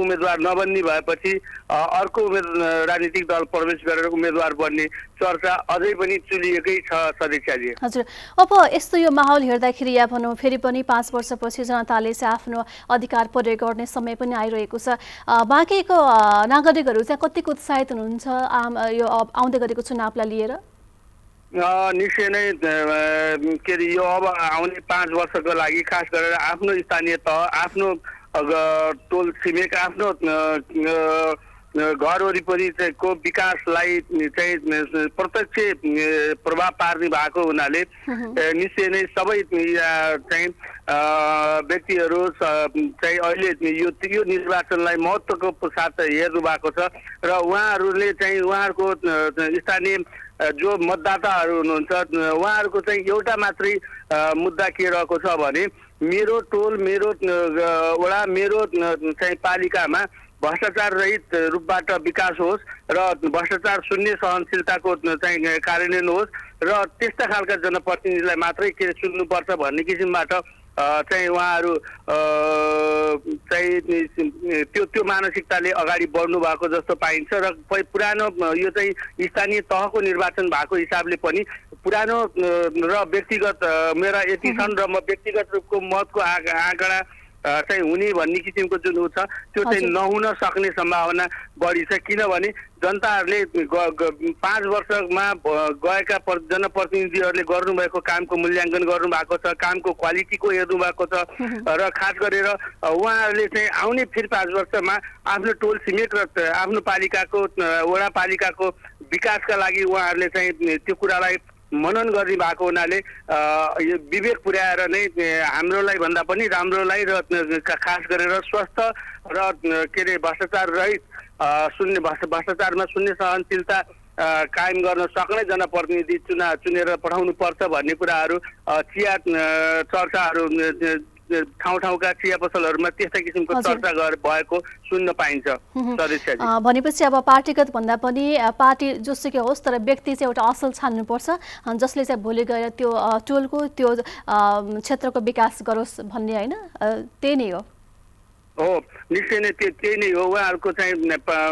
उम्मेदवार नबन्ने भएपछि अर्को राजनीतिक दल प्रवेश गरेर उम्मेदवार बन्ने चर्चा अझै पनि चुलिएकै छ सदस्यजी। हजुर, अब यस्तो यो माहौल हेर्दाखेरि या भनौँ फेरि पनि 5 वर्षपछि जनताले चाहिँ आफ्नो अधिकार प्रयोग गर्ने समय पनि आइरहेको छ। बाँकेको नागरिकहरू चाहिँ कतिको उत्साहित हुनुहुन्छ यो आउँदै गरेको चुनावलाई लिएर? निश्चय नै के अरे यो अब आउने 5 वर्षको लागि खास गरेर आफ्नो स्थानीय तह, आफ्नो टोल छिमेक आफ्नो घर वरिपरि चाहिँ को विकासलाई चाहिँ प्रत्यक्ष प्रभाव पार्ने भएको हुनाले निश्चय नै सबै चाहिँ व्यक्तिहरू चाहिँ अहिले यो निर्वाचनलाई महत्त्वको साथ हेर्नु भएको छ र उहाँहरूले चाहिँ उहाँहरूको स्थानीय जो मतदाताहरू हुनुहुन्छ उहाँहरूको चाहिँ एउटा मात्रै मुद्दा के रहेको छ भने मेरो टोल मेरो वडा मेरो चाहिँ पालिकामा भ्रष्टाचार रहित रूपबाट विकास होस् र भ्रष्टाचार शून्य सहनशीलताको चाहिँ कार्यान्वयन होस् र त्यस्ता खालका जनप्रतिनिधिलाई मात्रै के सुन्नुपर्छ भन्ने किसिमबाट चाहिँ उहाँहरू चाहिँ त्यो मानसिकताले अगाडि बढ्नु भएको जस्तो पाइन्छ र पुरानो यो चाहिँ स्थानीय तहको निर्वाचन भएको हिसाबले पनि पुरानो र व्यक्तिगत मेरा यति छन् र म व्यक्तिगत रूपको मतको आँकडा चाहिँ हुने भन्ने किसिमको जुन उ छ त्यो चाहिँ नहुन सक्ने सम्भावना बढी छ किनभने जनताहरूले 5 वर्षमा गएका जनप्रतिनिधिहरूले गर्नुभएको कामको मूल्याङ्कन गर्नुभएको छ कामको क्वालिटीको हेर्नु भएको छ र खास गरेर उहाँहरूले चाहिँ आउने फेरि 5 वर्षमा आफ्नो टोल छिमेक र आफ्नो पालिकाको वडा पालिकाको विकासका लागि उहाँहरूले चाहिँ त्यो कुरालाई मनन गर्ने भएको हुनाले यो विवेक पुर्याएर नै हाम्रोलाई भन्दा पनि राम्रोलाई र खास गरेर स्वस्थ र के अरे भ्रष्टाचार रहित भ्रष्टाचारमा शून्य सहनशीलता कायम गर्न सक्ने जनप्रतिनिधि चुनेर पठाउनु पर्छ भन्ने कुराहरू चिया चर्चाहरू ठाउँ-ठाउँका चिया पसलहरूमा त्यस्ता किसिमको चर्चा भएको सुन्न पाइन्छ सदस्यजी। भनेपछि अब पार्टीगत भन्दा पनि पार्टी जोसुकै होस् तर व्यक्ति चाहिँ एउटा असल छान्नुपर्छ जसले चाहिँ भोलि गएर त्यो टोलको त्यो क्षेत्रको विकास गरोस् भन्ने होइन त्यही नै हो निश्चय नै त्यही नै हो उहाँहरूको चाहिँ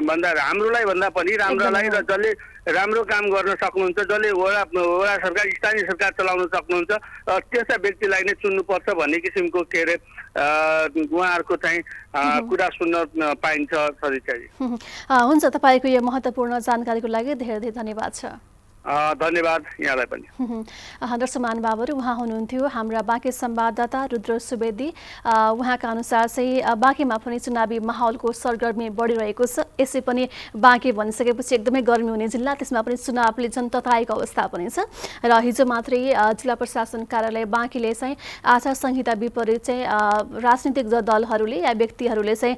भन्दा हाम्रोलाई भन्दा पनि राम्रोलाई र जसले राम्रो काम गर्न सक्नुहुन्छ जसले वडा सरकार स्थानीय सरकार चलाउन सक्नुहुन्छ त्यस्ता व्यक्तिलाई नै चुन्नुपर्छ भन्ने किसिमको के अरे उहाँहरूको चाहिँ कुरा सुन्न पाइन्छ सरिताजी। हुन्छ तपाईँको यो महत्त्वपूर्ण जानकारीको लागि धेरै धेरै धन्यवाद छ। धन्यवाद यहाँलाई पनि। दर्शक महानुभावहरू उहाँ हुनुहुन्थ्यो हाम्रा बाँके संवाददाता रुद्र सुवेदी। उहाँका अनुसार चाहिँ बाँकेमा पनि चुनावी माहौलको सरगर्मी बढिरहेको छ यसै पनि बाँके भनिसकेपछि एकदमै गर्मी हुने जिल्ला त्यसमा पनि चुनावले झन् तताएको अवस्था पनि छ र हिजो मात्रै जिल्ला प्रशासन कार्यालय बाँकेले चाहिँ आचार संहिता विपरीत चाहिँ राजनीतिक दलहरूले या व्यक्तिहरूले चाहिँ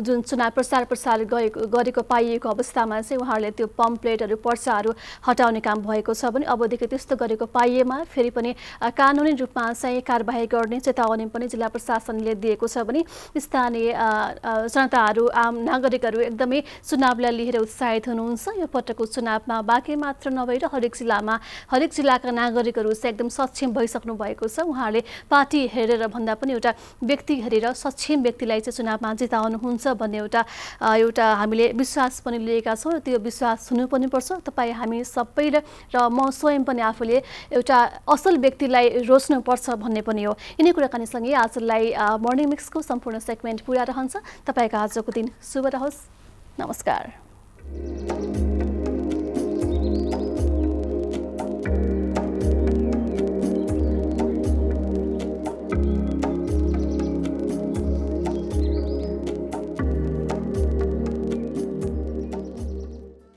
जुन चुनाव प्रचार गरेको पाइएको अवस्थामा चाहिँ उहाँहरूले त्यो पम्पलेटहरू पर्चाहरू हटाउने काम भएको छ भने अबदेखि त्यस्तो गरेको पाइएमा फेरि पनि कानुनी रूपमा चाहिँ कारबाही गर्ने चेतावनी पनि जिल्ला प्रशासनले दिएको छ भने स्थानीय जनताहरू आम नागरिकहरू एकदमै चुनावलाई लिएर उत्साहित हुनुहुन्छ। यो पटकको चुनावमा बाँके मात्र नभएर हरेक जिल्लाका नागरिकहरू चाहिँ एकदम सक्षम भइसक्नु भएको छ। उहाँहरूले पार्टी हेरेर भन्दा पनि एउटा व्यक्ति हेरेर सक्षम व्यक्तिलाई चाहिँ चुनावमा जिताउनुहुन्छ भन्ने एउटा हामीले विश्वास पनि लिएका छौँ। त्यो विश्वास हुनु पनि पर्छ तपाईँ हामी सबै र म स्वयं पनि आफूले एउटा असल व्यक्तिलाई रोज्नुपर्छ भन्ने पनि हो। यिनै कुराकानीसँगै आजलाई मर्निङ मिक्सको सम्पूर्ण सेगमेन्ट पुरा रहन्छ। तपाईँको आजको दिन शुभ रहोस्। नमस्कार।